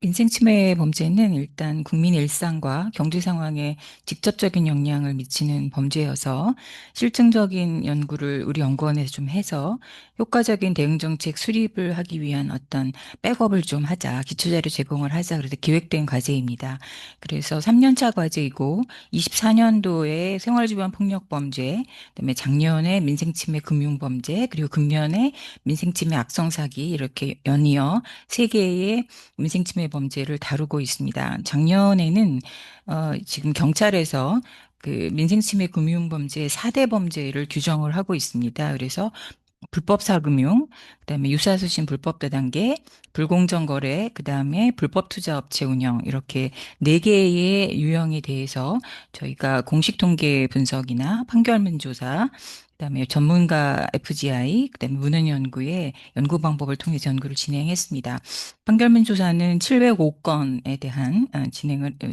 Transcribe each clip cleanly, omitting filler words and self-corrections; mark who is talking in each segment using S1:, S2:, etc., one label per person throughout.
S1: 인생침해 범죄는 일단 국민 일상과 경제 상황에 직접적인 영향을 미치는 범죄여서 실증적인 연구를 우리 연구원에서 좀 해서 효과적인 대응정책 수립을 하기 위한 어떤 백업을 좀 하자, 기초자료 제공을 하자, 그래서 기획된 과제입니다. 그래서 3년차 과제이고 24년도에 생활주변 폭력범죄, 그다음에 작년에 민생침해 금융범죄, 그리고 금년에 민생침해 악성사기 이렇게 연이어 세 개의 민생침해 범죄를 다루고 있습니다. 작년에는 지금 경찰에서 그 민생침해 금융범죄 4대 범죄를 규정을 하고 있습니다. 그래서 불법 사금융, 그다음에 유사수신 불법 다단계, 불공정 거래, 그다음에 불법 투자 업체 운영 이렇게 네 개의 유형에 대해서 저희가 공식 통계 분석이나 판결문 조사, 그다음에 전문가 FGI, 그다음에 문헌 연구의 연구 방법을 통해서 연구를 진행했습니다. 판결문 조사는 705건에 대한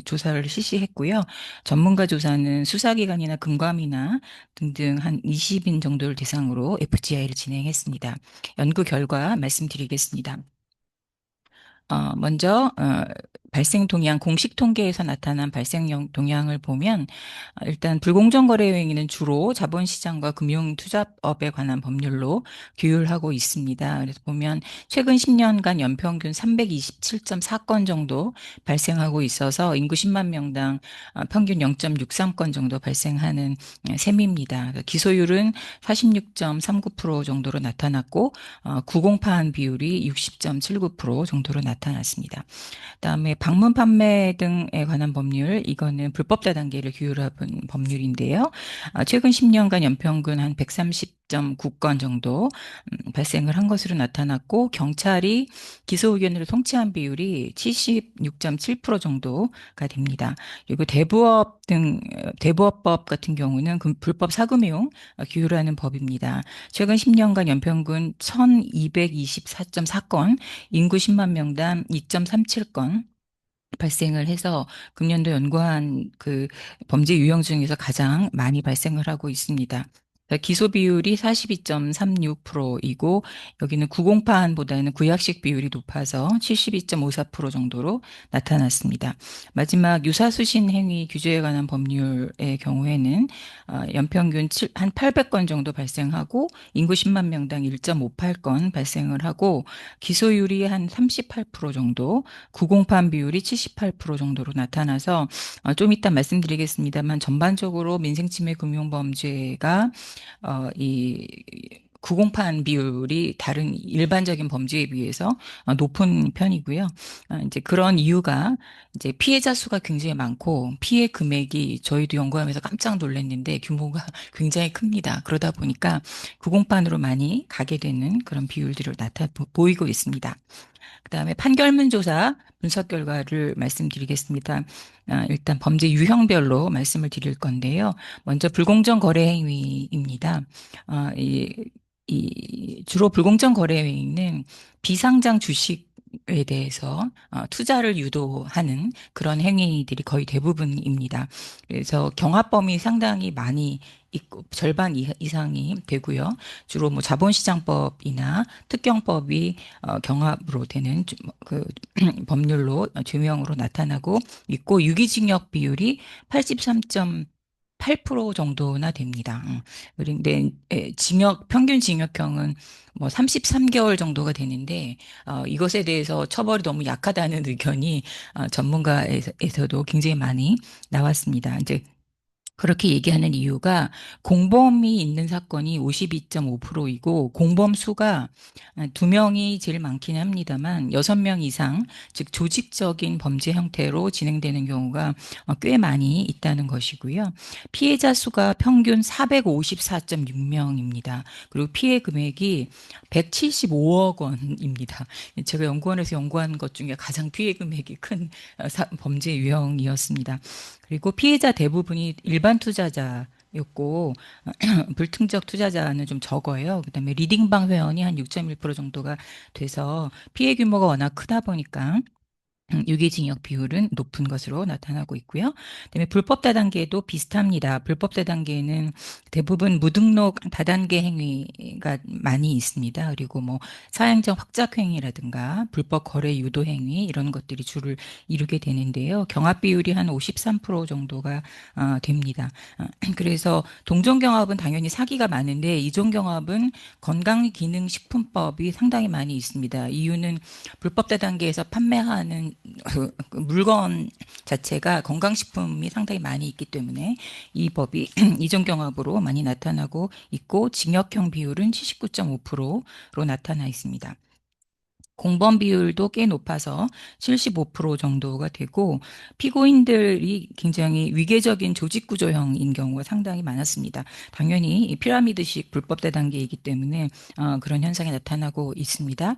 S1: 조사를 실시했고요. 전문가 조사는 수사기관이나 금감이나 등등 한 20인 정도를 대상으로 FGI를 진행했습니다. 연구 결과 말씀드리겠습니다. 먼저 발생 동향, 공식 통계에서 나타난 발생 동향을 보면 일단 불공정 거래 행위는 주로 자본시장과 금융투자업에 관한 법률로 규율하고 있습니다. 그래서 보면 최근 10년간 연평균 327.4건 정도 발생하고 있어서 인구 10만 명당 평균 0.63건 정도 발생하는 셈입니다. 그래서 기소율은 46.39% 정도로 나타났고 구공파한 비율이 60.79% 정도로 나타났습니다. 그다음에 방문 판매 등에 관한 법률, 이거는 불법 다단계를 규율한 법률인데요. 최근 10년간 연평균 한 130.9건 정도 발생을 한 것으로 나타났고 경찰이 기소 의견으로 통치한 비율이 76.7% 정도가 됩니다. 그리고 대부업법 같은 경우는 불법 사금융 규율하는 법입니다. 최근 10년간 연평균 1224.4건, 인구 10만 명당 2.37건 발생을 해서 금년도 연구한 그 범죄 유형 중에서 가장 많이 발생을 하고 있습니다. 기소 비율이 42.36%이고 여기는 구공파한보다는 구약식 비율이 높아서 72.54% 정도로 나타났습니다. 마지막 유사수신 행위 규제에 관한 법률의 경우에는 연평균 한 800건 정도 발생하고 인구 10만 명당 1.58건 발생을 하고 기소율이 한 38% 정도, 구공판 비율이 78% 정도로 나타나서 좀 이따 말씀드리겠습니다만 전반적으로 민생침해 금융범죄가 이 구공판 비율이 다른 일반적인 범죄에 비해서 높은 편이고요. 이제 그런 이유가 이제 피해자 수가 굉장히 많고 피해 금액이 저희도 연구하면서 깜짝 놀랐는데 규모가 굉장히 큽니다. 그러다 보니까 구공판으로 많이 가게 되는 그런 비율들을 보이고 있습니다. 그다음에 판결문 조사 분석 결과를 말씀드리겠습니다. 일단 범죄 유형별로 말씀을 드릴 건데요. 먼저 불공정 거래 행위입니다. 아, 이, 주로 불공정 거래 행위는 비상장 주식에 대해서 투자를 유도하는 그런 행위들이 거의 대부분입니다. 그래서 경합 범위 상당히 많이 있고 절반 이상이 되고요. 주로 뭐 자본시장법이나 특경법이 경합으로 되는 그 법률로 죄명으로 나타나고 있고 유기징역 비율이 83.8% 정도나 됩니다. 그런데 평균 징역형은 뭐 33개월 정도가 되는데 이것에 대해서 처벌이 너무 약하다는 의견이 전문가에서도 굉장히 많이 나왔습니다. 이제 그렇게 얘기하는 이유가 공범이 있는 사건이 52.5%이고 공범 수가 두 명이 제일 많긴 합니다만 여섯 명 이상, 즉 조직적인 범죄 형태로 진행되는 경우가 꽤 많이 있다는 것이고요. 피해자 수가 평균 454.6명입니다. 그리고 피해 금액이 175억 원입니다. 제가 연구원에서 연구한 것 중에 가장 피해 금액이 큰 범죄 유형이었습니다. 그리고 피해자 대부분이 일반 투자자였고 불특정 투자자는 좀 적어요. 그다음에 리딩방 회원이 한 6.1% 정도가 돼서 피해 규모가 워낙 크다 보니까 유기징역 비율은 높은 것으로 나타나고 있고요. 그다음에 불법 다단계도 비슷합니다. 불법 다단계는 대부분 무등록 다단계 행위가 많이 있습니다. 그리고 뭐 사행정 확작 행위라든가 불법 거래 유도 행위 이런 것들이 주를 이루게 되는데요. 경합 비율이 한 53% 정도가 됩니다. 그래서 동종경합은 당연히 사기가 많은데 이종경합은 건강기능식품법이 상당히 많이 있습니다. 이유는 불법 다단계에서 판매하는 그 물건 자체가 건강식품이 상당히 많이 있기 때문에 이 법이 이종경합으로 많이 나타나고 있고 징역형 비율은 79.5%로 나타나 있습니다. 공범 비율도 꽤 높아서 75% 정도가 되고 피고인들이 굉장히 위계적인 조직 구조형인 경우가 상당히 많았습니다. 당연히 이 피라미드식 불법 다단계이기 때문에 그런 현상이 나타나고 있습니다.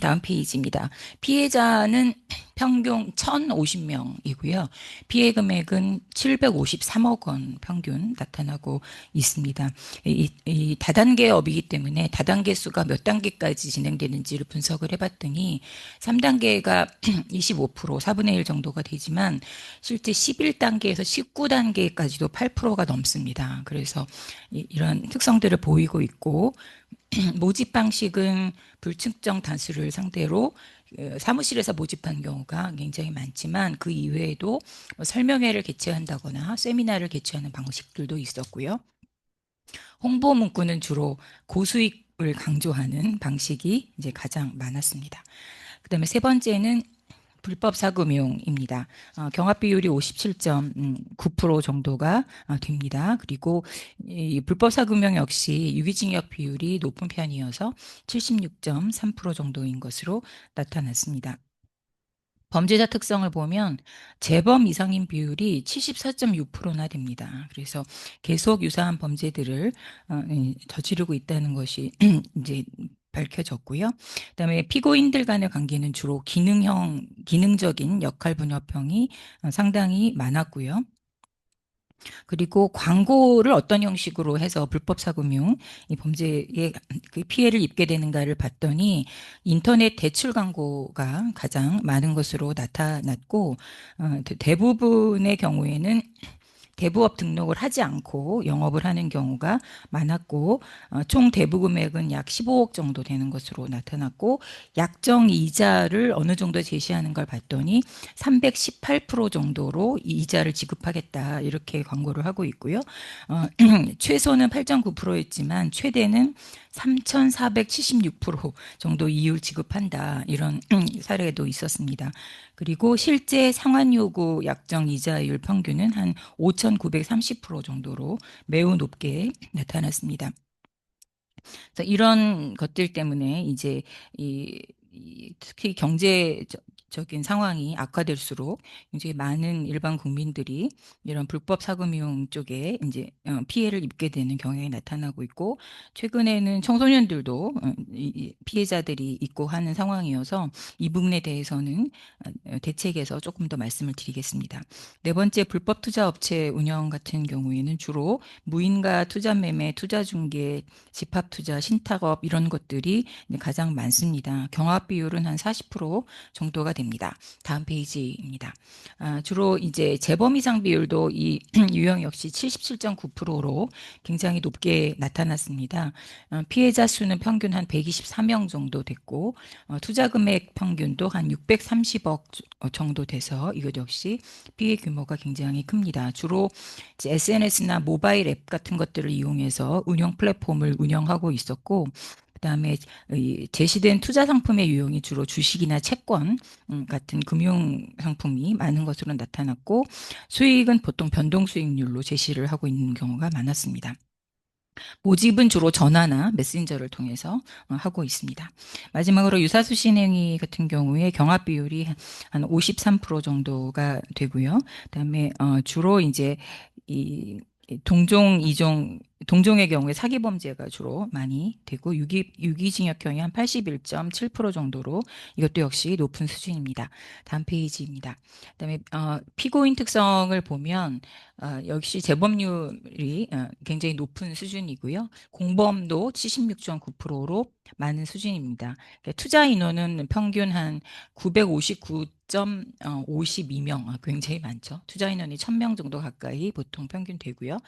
S1: 다음 페이지입니다. 피해자는 평균 1,050명이고요. 피해 금액은 753억 원 평균 나타나고 있습니다. 이 다단계업이기 때문에 다단계 수가 몇 단계까지 진행되는지를 분석을 해봤더니 3단계가 25%, 4분의 1 정도가 되지만 실제 11단계에서 19단계까지도 8%가 넘습니다. 그래서 이런 특성들을 보이고 있고 모집 방식은 불특정 다수를 상대로 사무실에서 모집한 경우가 굉장히 많지만 그 이외에도 설명회를 개최한다거나 세미나를 개최하는 방식들도 있었고요. 홍보 문구는 주로 고수익을 강조하는 방식이 이제 가장 많았습니다. 그다음에 세 번째는 불법 사금융입니다. 경합 비율이 57.9% 정도가 됩니다. 그리고 이 불법 사금융 역시 유기징역 비율이 높은 편이어서 76.3% 정도인 것으로 나타났습니다. 범죄자 특성을 보면 재범 이상인 비율이 74.6%나 됩니다. 그래서 계속 유사한 범죄들을 저지르고 있다는 것이 이제 밝혀졌고요. 그다음에 피고인들 간의 관계는 주로 기능적인 역할 분업형이 상당히 많았고요. 그리고 광고를 어떤 형식으로 해서 불법 사금융 이 범죄에 그 피해를 입게 되는가를 봤더니 인터넷 대출 광고가 가장 많은 것으로 나타났고 대부분의 경우에는 대부업 등록을 하지 않고 영업을 하는 경우가 많았고 총 대부 금액은 약 15억 정도 되는 것으로 나타났고 약정 이자를 어느 정도 제시하는 걸 봤더니 318% 정도로 이자를 지급하겠다 이렇게 광고를 하고 있고요. 최소는 8.9%였지만 최대는 3,476% 정도 이율 지급한다 이런 사례도 있었습니다. 그리고 실제 상환 요구 약정 이자율 평균은 한 5,930% 정도로 매우 높게 나타났습니다. 그래서 이런 것들 때문에 이제 특히 경제적인 상황이 악화될수록 이제 많은 일반 국민들이 이런 불법 사금융 쪽에 이제 피해를 입게 되는 경향이 나타나고 있고 최근에는 청소년들도 이 피해자들이 있고 하는 상황이어서 이 부분에 대해서는 대책에서 조금 더 말씀을 드리겠습니다. 네 번째 불법 투자 업체 운영 같은 경우에는 주로 무인가 투자 매매, 투자 중개, 집합 투자, 신탁업 이런 것들이 가장 많습니다. 경합 비율은 한 40% 정도가 됩니다. 다음 페이지입니다. 주로 이제 재범 이상 비율도 이 유형 역시 77.9%로 굉장히 높게 나타났습니다. 피해자 수는 평균 한 124명 정도 됐고 투자 금액 평균도 한 630억 정도 돼서 이것 역시 피해 규모가 굉장히 큽니다. 주로 SNS나 모바일 앱 같은 것들을 이용해서 운영 플랫폼을 운영하고 있었고 그다음에 제시된 투자 상품의 유형이 주로 주식이나 채권 같은 금융 상품이 많은 것으로 나타났고 수익은 보통 변동 수익률로 제시를 하고 있는 경우가 많았습니다. 모집은 주로 전화나 메신저를 통해서 하고 있습니다. 마지막으로 유사수신 행위 같은 경우에 경합 비율이 한 53% 정도가 되고요. 그다음에 주로 이제 이 동종, 이종 동종의 경우에 사기 범죄가 주로 많이 되고 유기징역형이 한 81.7% 정도로 이것도 역시 높은 수준입니다. 다음 페이지입니다. 그다음에 피고인 특성을 보면 역시 재범률이 굉장히 높은 수준이고요. 공범도 76.9%로 많은 수준입니다. 그러니까 투자 인원은 평균 한 959.52명, 굉장히 많죠. 투자 인원이 1000명 정도 가까이 보통 평균 되고요.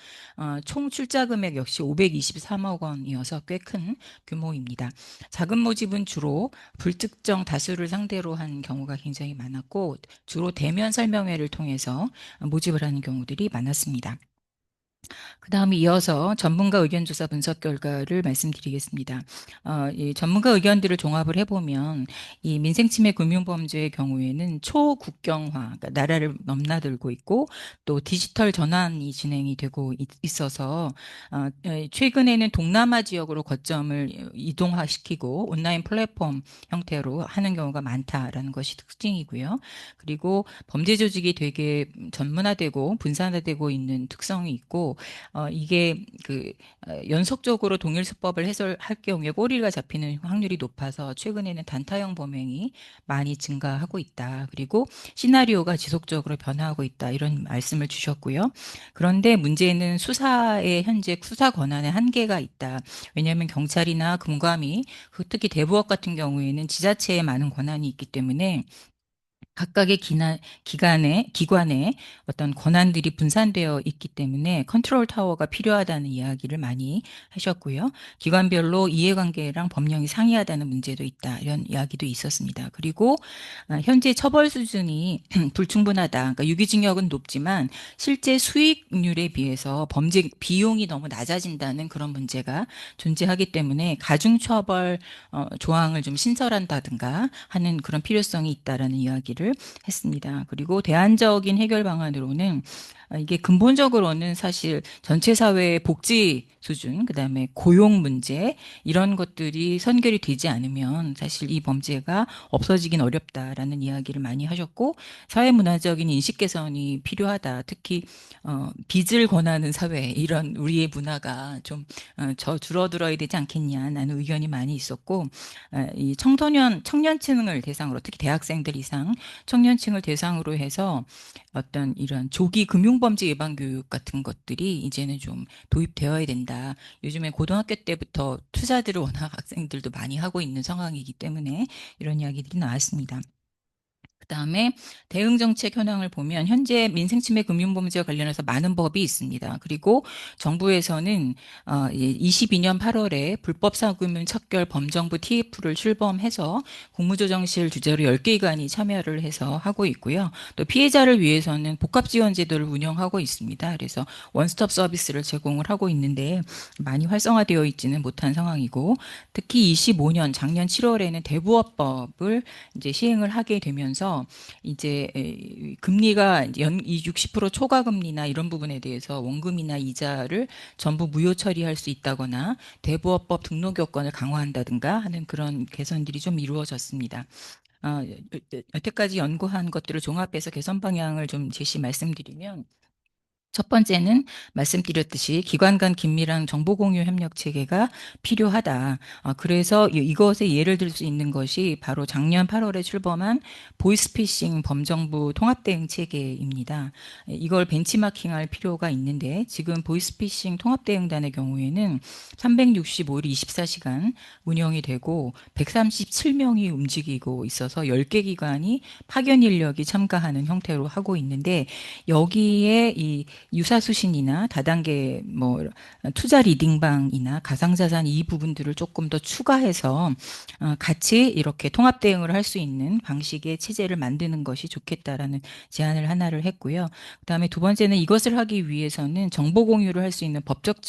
S1: 총 출자 금액 역시 523억 원이어서 꽤 큰 규모입니다. 자금 모집은 주로 불특정 다수를 상대로 한 경우가 굉장히 많았고, 주로 대면 설명회를 통해서 모집을 하는 경우들이 많았습니다. 그 다음에 이어서 전문가 의견 조사 분석 결과를 말씀드리겠습니다. 이 전문가 의견들을 종합을 해보면 이 민생침해 금융범죄의 경우에는 초국경화, 그러니까 나라를 넘나들고 있고 또 디지털 전환이 진행이 되고 있어서 최근에는 동남아 지역으로 거점을 이동화시키고 온라인 플랫폼 형태로 하는 경우가 많다라는 것이 특징이고요. 그리고 범죄 조직이 되게 전문화되고 분산화되고 있는 특성이 있고 이게 연속적으로 동일 수법을 해설할 경우에 꼬리가 잡히는 확률이 높아서 최근에는 단타형 범행이 많이 증가하고 있다. 그리고 시나리오가 지속적으로 변화하고 있다. 이런 말씀을 주셨고요. 그런데 문제는 수사의 현재 수사 권한에 한계가 있다. 왜냐하면 경찰이나 금감이 특히 대부업 같은 경우에는 지자체에 많은 권한이 있기 때문에 각각의 기관에 어떤 권한들이 분산되어 있기 때문에 컨트롤 타워가 필요하다는 이야기를 많이 하셨고요. 기관별로 이해관계랑 법령이 상이하다는 문제도 있다. 이런 이야기도 있었습니다. 그리고 현재 처벌 수준이 불충분하다. 그러니까 유기징역은 높지만 실제 수익률에 비해서 범죄 비용이 너무 낮아진다는 그런 문제가 존재하기 때문에 가중처벌 조항을 좀 신설한다든가 하는 그런 필요성이 있다라는 이야기를 했습니다. 그리고 대안적인 해결 방안으로는 이게 근본적으로는 사실 전체 사회의 복지 수준, 그다음에 고용 문제 이런 것들이 선결이 되지 않으면 사실 이 범죄가 없어지긴 어렵다라는 이야기를 많이 하셨고 사회 문화적인 인식 개선이 필요하다. 특히 빚을 권하는 사회 이런 우리의 문화가 좀 줄어들어야 되지 않겠냐라는 의견이 많이 있었고 이 청년층을 대상으로 특히 대학생들 이상 청년층을 대상으로 해서 어떤 이런 조기 금융범죄 예방 교육 같은 것들이 이제는 좀 도입되어야 된다. 요즘에 고등학교 때부터 투자들을 워낙 학생들도 많이 하고 있는 상황이기 때문에 이런 이야기들이 나왔습니다. 그다음에 대응 정책 현황을 보면 현재 민생침해 금융범죄와 관련해서 많은 법이 있습니다. 그리고 정부에서는 22년 8월에 불법 사금융 척결 범정부 TF를 출범해서 국무조정실 주재로 10개 기관이 참여를 해서 하고 있고요. 또 피해자를 위해서는 복합지원 제도를 운영하고 있습니다. 그래서 원스톱 서비스를 제공을 하고 있는데 많이 활성화되어 있지는 못한 상황이고 특히 25년 작년 7월에는 대부업법을 이제 시행을 하게 되면서 이제 금리가 이 60% 초과 금리나 이런 부분에 대해서 원금이나 이자를 전부 무효 처리할 수 있다거나 대부업법 등록 요건을 강화한다든가 하는 그런 개선들이 좀 이루어졌습니다. 여태까지 연구한 것들을 종합해서 개선 방향을 좀 제시 말씀드리면 첫 번째는 말씀드렸듯이 기관 간 긴밀한 정보 공유 협력 체계가 필요하다. 그래서 이것에 예를 들 수 있는 것이 바로 작년 8월에 출범한 보이스피싱 범정부 통합대응 체계입니다. 이걸 벤치마킹할 필요가 있는데 지금 보이스피싱 통합대응단의 경우에는 365일 24시간 운영이 되고 137명이 움직이고 있어서 10개 기관이 파견 인력이 참가하는 형태로 하고 있는데 여기에 이 유사수신이나 다단계 뭐 투자 리딩방이나 가상자산 이 부분들을 조금 더 추가해서 같이 이렇게 통합 대응을 할 수 있는 방식의 체제를 만드는 것이 좋겠다라는 제안을 하나를 했고요. 그다음에 두 번째는 이것을 하기 위해서는 정보 공유를 할 수 있는 법적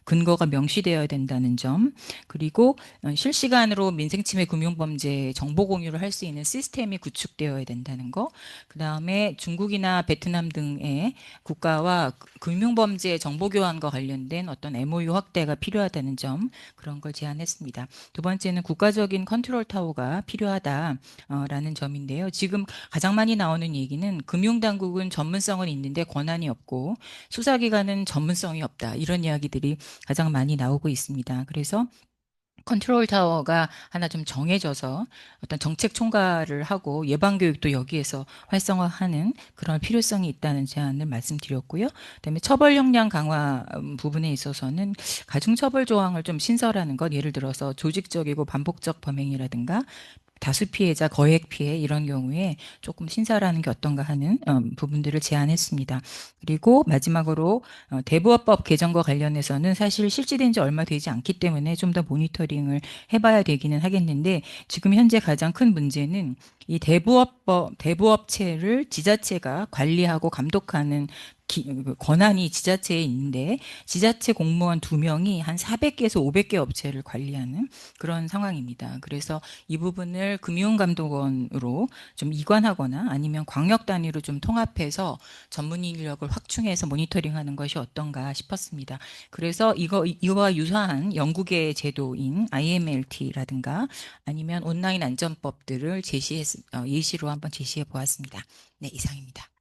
S1: 근거가 명시되어야 된다는 점, 그리고 실시간으로 민생침해 금융범죄 정보 공유를 할 수 있는 시스템이 구축되어야 된다는 거, 그다음에 중국이나 베트남 등의 국가 국가와 금융범죄 정보 교환과 관련된 어떤 MOU 확대가 필요하다는 점, 그런 걸 제안했습니다. 두 번째는 국가적인 컨트롤 타워가 필요하다라는 점인데요. 지금 가장 많이 나오는 얘기는 금융당국은 전문성은 있는데 권한이 없고 수사기관은 전문성이 없다. 이런 이야기들이 가장 많이 나오고 있습니다. 그래서 컨트롤 타워가 하나 좀 정해져서 어떤 정책 총괄을 하고 예방 교육도 여기에서 활성화하는 그런 필요성이 있다는 제안을 말씀드렸고요. 그다음에 처벌 역량 강화 부분에 있어서는 가중처벌 조항을 좀 신설하는 것, 예를 들어서 조직적이고 반복적 범행이라든가 다수 피해자, 거액 피해 이런 경우에 조금 신설하는 게 어떤가 하는 부분들을 제안했습니다. 그리고 마지막으로 대부업법 개정과 관련해서는 사실 실시된 지 얼마 되지 않기 때문에 좀 더 모니터링을 해봐야 되기는 하겠는데 지금 현재 가장 큰 문제는 이 대부업체를 지자체가 관리하고 감독하는 그 권한이 지자체에 있는데 지자체 공무원 2명이 한 400개에서 500개 업체를 관리하는 그런 상황입니다. 그래서 이 부분을 금융감독원으로 좀 이관하거나 아니면 광역 단위로 좀 통합해서 전문 인력을 확충해서 모니터링하는 것이 어떤가 싶었습니다. 그래서 이거와 유사한 영국의 제도인 IMLT라든가 아니면 온라인 안전법들을 예시로 한번 제시해 보았습니다. 네, 이상입니다.